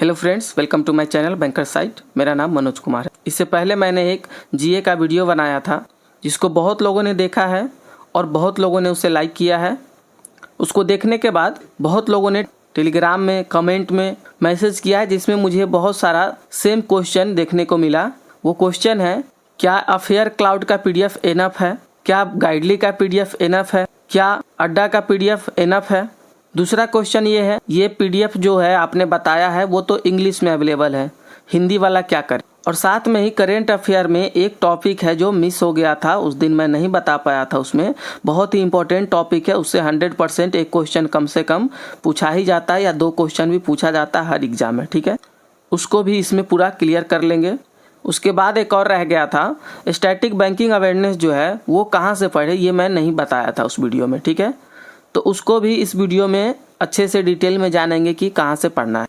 Hello friends, welcome to my channel banker site. मेरा नाम मनोज कुमार है। इससे पहले मैंने एक जीए का वीडियो बनाया था जिसको बहुत लोगों ने देखा है और बहुत लोगों ने उसे लाइक किया है। उसको देखने के बाद बहुत लोगों ने टेलीग्राम में कमेंट में मैसेज किया है जिसमें मुझे बहुत सारा सेम क्वेश्चन देखने को मिला। वो क्वेश्चन है, क्या अफेयर क्लाउड का पीडीएफ इनफ है? क्या गाइडली का पीडीएफ इनफ है? क्या अड्डा का पीडीएफ इनफ है? दूसरा क्वेश्चन ये है, ये पीडीएफ जो है आपने बताया है वो तो इंग्लिश में अवेलेबल है, हिंदी वाला क्या करें? और साथ में ही करेंट अफेयर में एक टॉपिक है जो मिस हो गया था, उस दिन मैं नहीं बता पाया था। उसमें बहुत ही इंपॉर्टेंट टॉपिक है, उससे 100% एक क्वेश्चन कम से कम पूछा ही जाता है या 2 क्वेश्चन भी पूछा जाता है हर एग्जाम में। ठीक है, उसको भी इसमें पूरा क्लियर कर लेंगे। उसके बाद एक और रह गया था, स्टैटिक बैंकिंग अवेयरनेस जो है वो कहाँ से पढ़े, ये मैं नहीं बताया था उस वीडियो में। ठीक है, तो उसको भी इस वीडियो में अच्छे से डिटेल में जानेंगे कि कहाँ से पढ़ना है।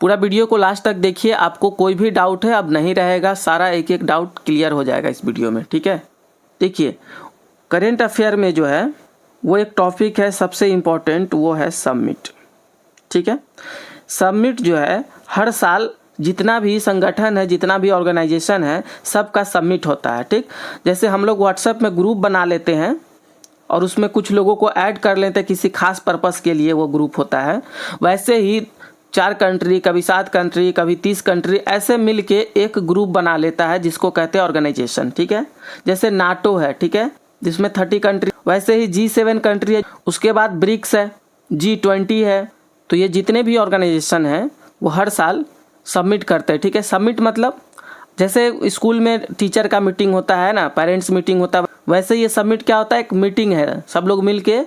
पूरा वीडियो को लास्ट तक देखिए, आपको कोई भी डाउट है अब नहीं रहेगा, सारा एक एक डाउट क्लियर हो जाएगा इस वीडियो में। ठीक है, देखिए करेंट अफेयर में जो है वो एक टॉपिक है सबसे इम्पोर्टेंट, वो है सबमिट। ठीक है, सबमिट जो है हर साल जितना भी संगठन है, जितना भी ऑर्गेनाइजेशन है, सबका सबमिट होता है। ठीक, जैसे हम लोग व्हाट्सएप में ग्रुप बना लेते हैं और उसमें कुछ लोगों को ऐड कर लेते हैं किसी खास पर्पस के लिए, वो ग्रुप होता है। वैसे ही 4 कंट्री, कभी 7 कंट्री, कभी 30 कंट्री ऐसे मिलके एक ग्रुप बना लेता है जिसको कहते हैं ऑर्गेनाइजेशन। ठीक है, जैसे नाटो है, ठीक है, जिसमें 30 कंट्री, वैसे ही G7 कंट्री है, उसके बाद ब्रिक्स है, G20 है। तो ये जितने भी ऑर्गेनाइजेशन हैं वो हर साल सबमिट करते हैं। ठीक है, सबमिट मतलब जैसे स्कूल में टीचर का मीटिंग होता है ना, पेरेंट्स मीटिंग होता है, वैसे ये सबमिट क्या होता है, एक मीटिंग है, सब लोग मिलके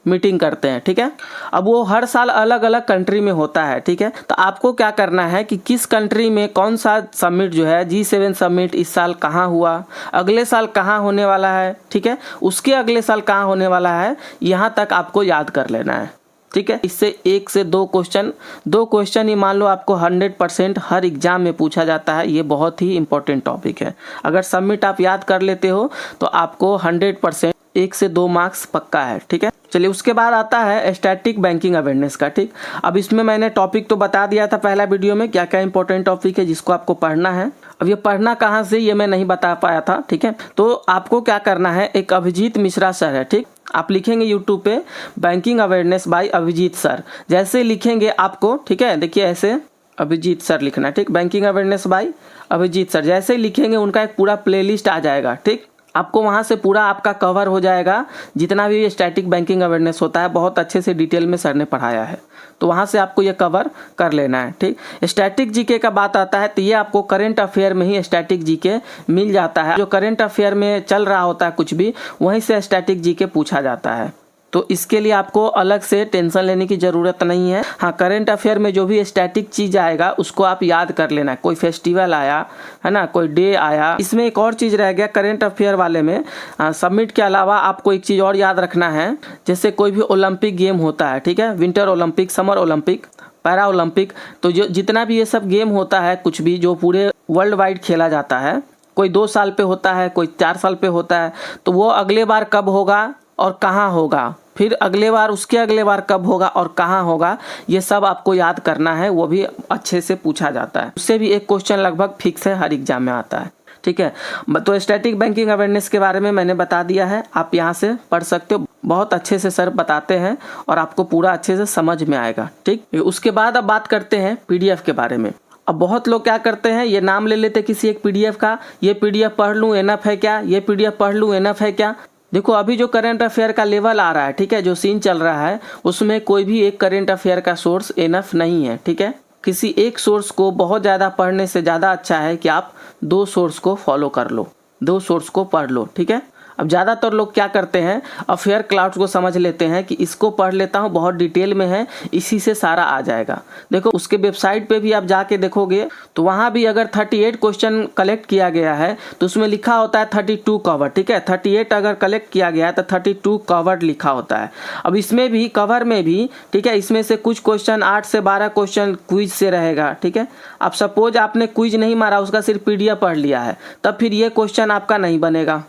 मीटिंग करते हैं। ठीक है, अब वो हर साल अलग अलग कंट्री में होता है। ठीक है, तो आपको क्या करना है कि किस कंट्री में कौन सा सबमिट जो है, G7 सबमिट इस साल कहाँ हुआ, अगले साल कहाँ होने वाला है, ठीक है, उसके अगले साल कहाँ होने वाला है, यहाँ तक आपको याद कर लेना है। ठीक है, इससे 1 से 2 क्वेश्चन ही मान लो आपको 100% हर एग्जाम में पूछा जाता है। ये बहुत ही इंपॉर्टेंट टॉपिक है। अगर सबमिट आप याद कर लेते हो तो आपको 100% 1 से 2 मार्क्स पक्का है। ठीक है, चलिए उसके बाद आता है स्टैटिक बैंकिंग अवेयरनेस का। ठीक, अब इसमें मैंने टॉपिक तो बता दिया था पहला वीडियो में, क्या क्या इंपॉर्टेंट टॉपिक है जिसको आपको पढ़ना है। अब ये पढ़ना कहाँ से, ये मैं नहीं बता पाया था। ठीक है, तो आपको क्या करना है, एक अभिजीत मिश्रा सर है, ठीक, आप लिखेंगे यूट्यूब पे banking awareness by Abhijeet sir, जैसे लिखेंगे आपको, ठीक है, देखिए ऐसे अभिजीत सर लिखना है। ठीक, banking awareness by Abhijeet sir, जैसे लिखेंगे उनका एक पूरा प्लेलिस्ट आ जाएगा। ठीक, आपको वहां से पूरा आपका कवर हो जाएगा, जितना भी स्टैटिक बैंकिंग अवेयरनेस होता है बहुत अच्छे से डिटेल में सर ने पढ़ाया है, तो वहां से आपको ये कवर कर लेना है। ठीक, स्टैटिक जीके का बात आता है तो ये आपको करंट अफेयर में ही स्टैटिक जीके मिल जाता है। जो करंट अफेयर में चल रहा होता है कुछ भी, वहीं से स्टैटिक जीके पूछा जाता है, तो इसके लिए आपको अलग से टेंशन लेने की जरूरत नहीं है। हाँ, करंट अफेयर में जो भी स्टैटिक चीज आएगा उसको आप याद कर लेना। कोई फेस्टिवल आया है ना, कोई डे आया, इसमें एक और चीज रह गया करंट अफेयर वाले में, सबमिट के अलावा आपको एक चीज और याद रखना है। जैसे कोई भी ओलंपिक गेम होता है, ठीक है, winter Olympic, summer Olympic, para Olympic, तो जो जितना भी ये सब गेम होता है, कुछ भी जो पूरे वर्ल्ड वाइड खेला जाता है, कोई 2 साल पे होता है, कोई 4 साल पे होता है, तो वो अगले बार कब होगा और कहाँ होगा, फिर अगले बार उसके अगले बार कब होगा और कहाँ होगा, ये सब आपको याद करना है। वो भी अच्छे से पूछा जाता है, उससे भी एक क्वेश्चन लगभग फिक्स है, हर एग्जाम में आता है। ठीक है, तो स्टैटिक बैंकिंग अवेयरनेस के बारे में मैंने बता दिया है, आप यहाँ से पढ़ सकते हो, बहुत अच्छे से सर बताते हैं और आपको पूरा अच्छे से समझ में आएगा। ठीक, उसके बाद अब बात करते हैं पीडीएफ के बारे में। अब बहुत लोग क्या करते हैं, ये नाम ले लेते किसी एक पीडीएफ का, ये पीडीएफ पढ़ लूँ एनफ है क्या, ये पीडीएफ पढ़ लूँ एनफ है क्या। देखो अभी जो करंट अफेयर का लेवल आ रहा है, ठीक है, जो सीन चल रहा है, उसमें कोई भी एक करंट अफेयर का सोर्स एनफ नहीं है। ठीक है, किसी एक सोर्स को बहुत ज़्यादा पढ़ने से ज़्यादा अच्छा है कि आप 2 सोर्स को फॉलो कर लो, 2 सोर्स को पढ़ लो। ठीक है, अब ज़्यादातर लोग क्या करते हैं, अफेयर क्लाउड्स को समझ लेते हैं कि इसको पढ़ लेता हूँ, बहुत डिटेल में है, इसी से सारा आ जाएगा। देखो उसके वेबसाइट पे भी आप जाके देखोगे तो वहाँ भी अगर 38 क्वेश्चन कलेक्ट किया गया है तो उसमें लिखा होता है 32 कवर। ठीक है, 38 अगर कलेक्ट किया गया है तो 32 कवर्ड लिखा होता है। अब इसमें भी कवर में भी, ठीक है, इसमें से कुछ क्वेश्चन 8 से 12 क्वेश्चन क्विज से रहेगा। ठीक है, अब सपोज आपने क्विज नहीं मारा, उसका सिर्फ पीडीएफ पढ़ लिया है, तब फिर ये क्वेश्चन आपका नहीं बनेगा।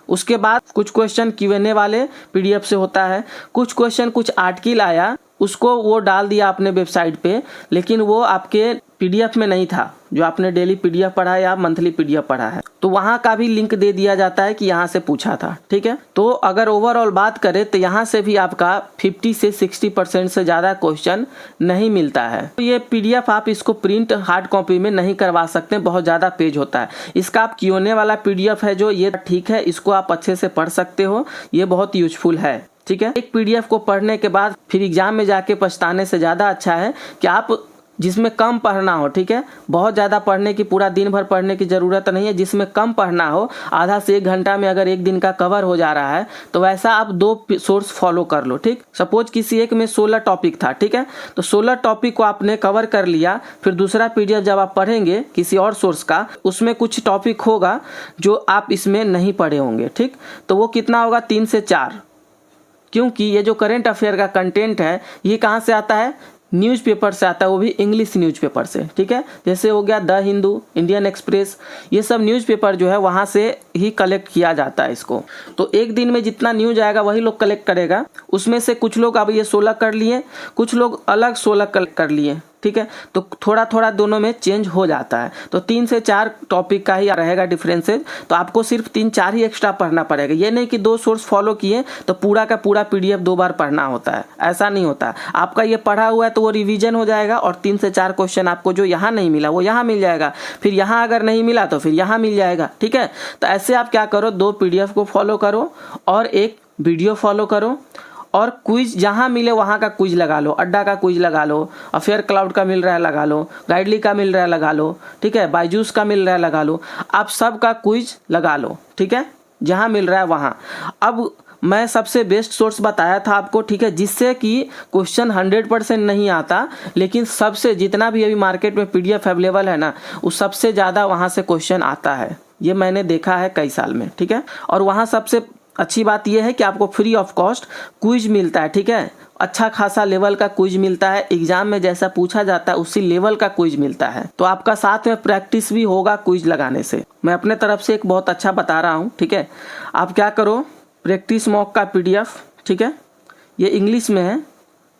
उसके बाद कुछ क्वेश्चन Q&A वाले पीडीएफ से होता है, कुछ क्वेश्चन कुछ आर्टिकल आया उसको वो डाल दिया आपने वेबसाइट पे, लेकिन वो आपके पीडीएफ में नहीं था जो आपने डेली पीडीएफ पढ़ा है या मंथली पीडीएफ पढ़ा है, तो वहाँ का भी लिंक दे दिया जाता है कि यहाँ से पूछा था। ठीक है, तो अगर ओवरऑल बात करें तो यहाँ से भी आपका 50 से 60% से ज़्यादा क्वेश्चन नहीं मिलता है। तो ये पीडीएफ आप इसको प्रिंट हार्ड कॉपी में नहीं करवा सकते, बहुत ज़्यादा पेज होता है। इसका आप Q&A वाला पीडीएफ है जो, ये ठीक है, इसको आप अच्छे से पढ़ सकते हो, ये बहुत यूजफुल है। ठीक है, एक पीडीएफ को पढ़ने के बाद फिर एग्जाम में जाके पछताने से ज़्यादा अच्छा है कि आप जिसमें कम पढ़ना हो, ठीक है, बहुत ज़्यादा पढ़ने की, पूरा दिन भर पढ़ने की ज़रूरत नहीं है, जिसमें कम पढ़ना हो, आधा से 1 घंटा में अगर एक दिन का कवर हो जा रहा है तो वैसा आप 2 सोर्स फॉलो कर लो। ठीक, सपोज किसी एक में 16 टॉपिक था, ठीक है, तो 16 टॉपिक को आपने कवर कर लिया, फिर दूसरा पीडीएफ जब आप पढ़ेंगे किसी और सोर्स का, उसमें कुछ टॉपिक होगा जो आप इसमें नहीं पढ़े होंगे। ठीक, तो वो कितना होगा, 3 से 4, क्योंकि ये जो करंट अफेयर का कंटेंट है ये कहाँ से आता है, न्यूज़पेपर से आता है, वो भी इंग्लिश न्यूज़पेपर से। ठीक है, जैसे हो गया द हिंदू, इंडियन एक्सप्रेस, ये सब न्यूज़पेपर जो है वहाँ से ही कलेक्ट किया जाता है इसको। तो एक दिन में जितना न्यूज आएगा वही लोग कलेक्ट करेगा। उसमें से कुछ लोग अब ये 16 कर लिए, कुछ लोग अलग 16 कलेक्ट कर लिए। ठीक है, तो थोड़ा थोड़ा दोनों में चेंज हो जाता है। तो 3 से 4 टॉपिक का ही रहेगा डिफरेंसेस, तो आपको सिर्फ 3-4 ही एक्स्ट्रा पढ़ना पड़ेगा। ये नहीं कि 2 सोर्स फॉलो किए तो पूरा का पूरा पीडीएफ 2 बार पढ़ना होता है, ऐसा नहीं होता। आपका ये पढ़ा हुआ है तो वो रिवीजन हो जाएगा और 3 से 4 क्वेश्चन आपको जो यहाँ नहीं मिला वो यहाँ मिल जाएगा, फिर यहाँ अगर नहीं मिला तो फिर यहाँ मिल जाएगा। ठीक है, तो ऐसे आप क्या करो, 2 पीडीएफ को फॉलो करो और एक वीडियो फॉलो करो, और क्विज जहाँ मिले वहाँ का क्विज लगा लो, अड्डा का क्विज लगा लो, अफेयर क्लाउड का मिल रहा है लगा लो, गाइडली का मिल रहा है लगा लो, ठीक है, बायजूस का मिल रहा है लगा लो, आप सब का क्विज लगा लो। ठीक है, जहाँ मिल रहा है वहाँ। अब मैं सबसे बेस्ट सोर्स बताया था आपको, ठीक है, जिससे कि क्वेश्चन 100% नहीं आता, लेकिन सबसे जितना भी अभी मार्केट में पीडीएफ अवेलेबल है ना, उस सबसे ज़्यादा वहाँ से क्वेश्चन आता है, ये मैंने देखा है कई साल में। ठीक है, और वहाँ सबसे अच्छी बात यह है कि आपको फ्री ऑफ कॉस्ट क्विज मिलता है। ठीक है, अच्छा खासा लेवल का क्विज मिलता है, एग्जाम में जैसा पूछा जाता है उसी लेवल का क्विज मिलता है, तो आपका साथ में प्रैक्टिस भी होगा क्विज लगाने से। मैं अपने तरफ से एक बहुत अच्छा बता रहा हूँ। ठीक है, आप क्या करो, प्रैक्टिस मॉक का पीडीएफ, ठीक है, ये इंग्लिश में है,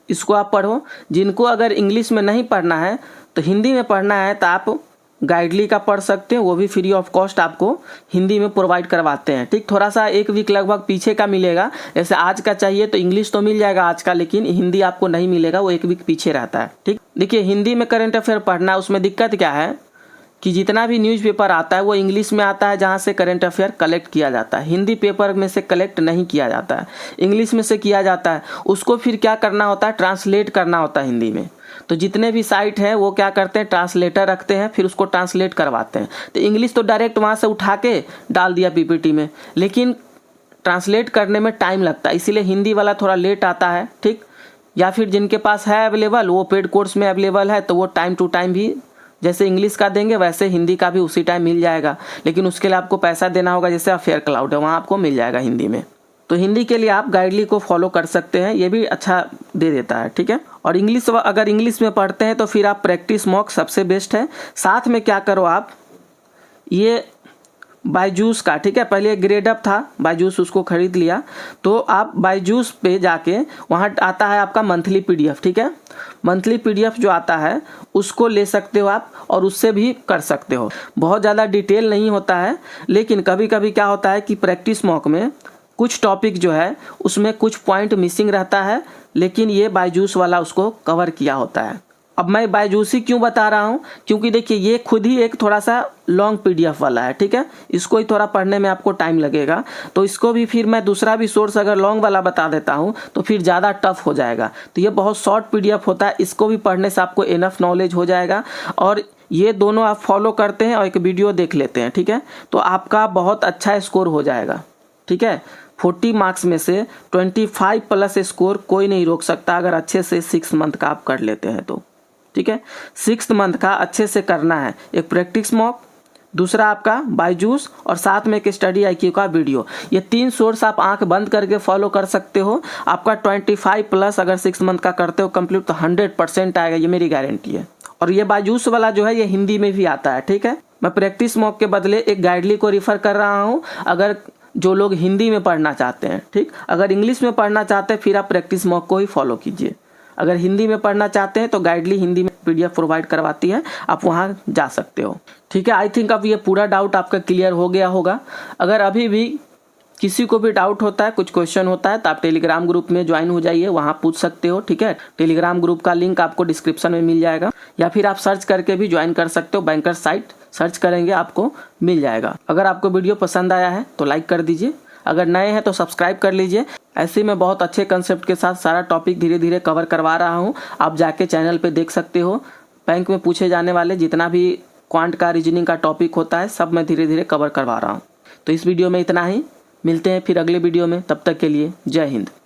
इसको आप पढ़ो। जिनको अगर इंग्लिश में नहीं पढ़ना है तो हिंदी में पढ़ना है तो आप गाइडली का पढ़ सकते हैं, वो भी फ्री ऑफ कॉस्ट आपको हिंदी में प्रोवाइड करवाते हैं। ठीक, थोड़ा सा 1 वीक लगभग पीछे का मिलेगा, जैसे आज का चाहिए तो इंग्लिश तो मिल जाएगा आज का, लेकिन हिंदी आपको नहीं मिलेगा, वो 1 वीक पीछे रहता है। ठीक, देखिए हिंदी में करंट अफेयर पढ़ना, उसमें दिक्कत क्या है कि जितना भी न्यूज़पेपर आता है वो इंग्लिश में आता है, जहाँ से करंट अफेयर कलेक्ट किया जाता है। हिंदी पेपर में से कलेक्ट नहीं किया जाता है, इंग्लिश में से किया जाता है। उसको फिर क्या करना होता है, ट्रांसलेट करना होता है हिंदी में। तो जितने भी साइट हैं वो क्या करते हैं, ट्रांसलेटर रखते हैं, फिर उसको ट्रांसलेट करवाते हैं। तो इंग्लिश तो डायरेक्ट वहाँ से उठा के डाल दिया पीपीटी में, लेकिन ट्रांसलेट करने में टाइम लगता है, इसीलिए हिंदी वाला थोड़ा लेट आता है। ठीक, या फिर जिनके पास है अवेलेबल, वो पेड कोर्स में अवेलेबल है, तो वो टाइम टू टाइम भी जैसे इंग्लिश का देंगे वैसे हिंदी का भी उसी टाइम मिल जाएगा, लेकिन उसके लिए आपको पैसा देना होगा। जैसे अफेयर क्लाउड है, वहाँ आपको मिल जाएगा हिंदी में। तो हिंदी के लिए आप गाइडली को फॉलो कर सकते हैं, ये भी अच्छा दे देता है। ठीक है, और इंग्लिश अगर इंग्लिश में पढ़ते हैं तो फिर आप प्रैक्टिस मॉक सबसे बेस्ट है। साथ में क्या करो आप, ये बायजूस का, ठीक है, पहले ग्रेड अप था बायजूस, उसको खरीद लिया, तो आप बायजूस पे जाके वहाँ आता है आपका मंथली पीडीएफ। ठीक है, मंथली पीडीएफ जो आता है उसको ले सकते हो आप, और उससे भी कर सकते हो। बहुत ज़्यादा डिटेल नहीं होता है, लेकिन कभी कभी क्या होता है कि प्रैक्टिस मॉक में कुछ टॉपिक जो है उसमें कुछ पॉइंट मिसिंग रहता है, लेकिन ये बायजूस वाला उसको कवर किया होता है। अब मैं बायजूसी क्यों बता रहा हूँ, क्योंकि देखिए ये खुद ही एक थोड़ा सा लॉन्ग पीडीएफ वाला है। ठीक है, इसको ही थोड़ा पढ़ने में आपको टाइम लगेगा, तो इसको भी फिर मैं दूसरा भी सोर्स अगर लॉन्ग वाला बता देता हूँ तो फिर ज़्यादा टफ हो जाएगा। तो ये बहुत शॉर्ट पीडीएफ होता है, इसको भी पढ़ने से आपको इनफ नॉलेज हो जाएगा। और ये दोनों आप फॉलो करते हैं और एक वीडियो देख लेते हैं, ठीक है, तो आपका बहुत अच्छा स्कोर हो जाएगा। ठीक है, 40 मार्क्स में से 25 प्लस स्कोर कोई नहीं रोक सकता, अगर अच्छे से 6 मंथ का आप कर लेते हैं तो। ठीक है, 6 मंथ का अच्छे से करना है, एक प्रैक्टिस मॉक, दूसरा आपका बायजूस, और साथ में एक स्टडी IQ का वीडियो। ये 3 सोर्स आप आंख बंद करके फॉलो कर सकते हो। आपका 25 प्लस अगर 6 मंथ का करते हो कंप्लीट तो 100% आएगा, ये मेरी गारंटी है। और ये बायजूस वाला जो है ये हिंदी में भी आता है। ठीक है, मैं प्रैक्टिस मॉक के बदले एक गाइडली को रिफर कर रहा हूँ, अगर जो लोग हिंदी में पढ़ना चाहते हैं। ठीक, अगर इंग्लिश में पढ़ना चाहते हैं फिर आप प्रैक्टिस मॉक को ही फॉलो कीजिए। अगर हिंदी में पढ़ना चाहते हैं तो गाइडली हिंदी में PDF प्रोवाइड करवाती है, आप वहाँ जा सकते हो। ठीक है, आई थिंक अब ये पूरा डाउट आपका क्लियर हो गया होगा। अगर अभी भी किसी को भी डाउट होता है, कुछ क्वेश्चन होता है, तो आप टेलीग्राम ग्रुप में ज्वाइन हो जाइए, वहाँ पूछ सकते हो। ठीक है, टेलीग्राम ग्रुप का लिंक आपको डिस्क्रिप्शन में मिल जाएगा, या फिर आप सर्च करके भी ज्वाइन कर सकते हो। बैंकर साइट सर्च करेंगे आपको मिल जाएगा। अगर आपको वीडियो पसंद आया है तो लाइक कर दीजिए, अगर नए हैं तो सब्सक्राइब कर लीजिए। ऐसे मैं बहुत अच्छे कंसेप्ट के साथ सारा टॉपिक धीरे धीरे कवर करवा रहा हूँ, आप जाके चैनल पे देख सकते हो। बैंक में पूछे जाने वाले जितना भी क्वांट का, रीजनिंग का टॉपिक होता है, सब मैं धीरे धीरे कवर करवा रहा हूँ। तो इस वीडियो में इतना ही, मिलते हैं फिर अगले वीडियो में, तब तक के लिए जय हिंद।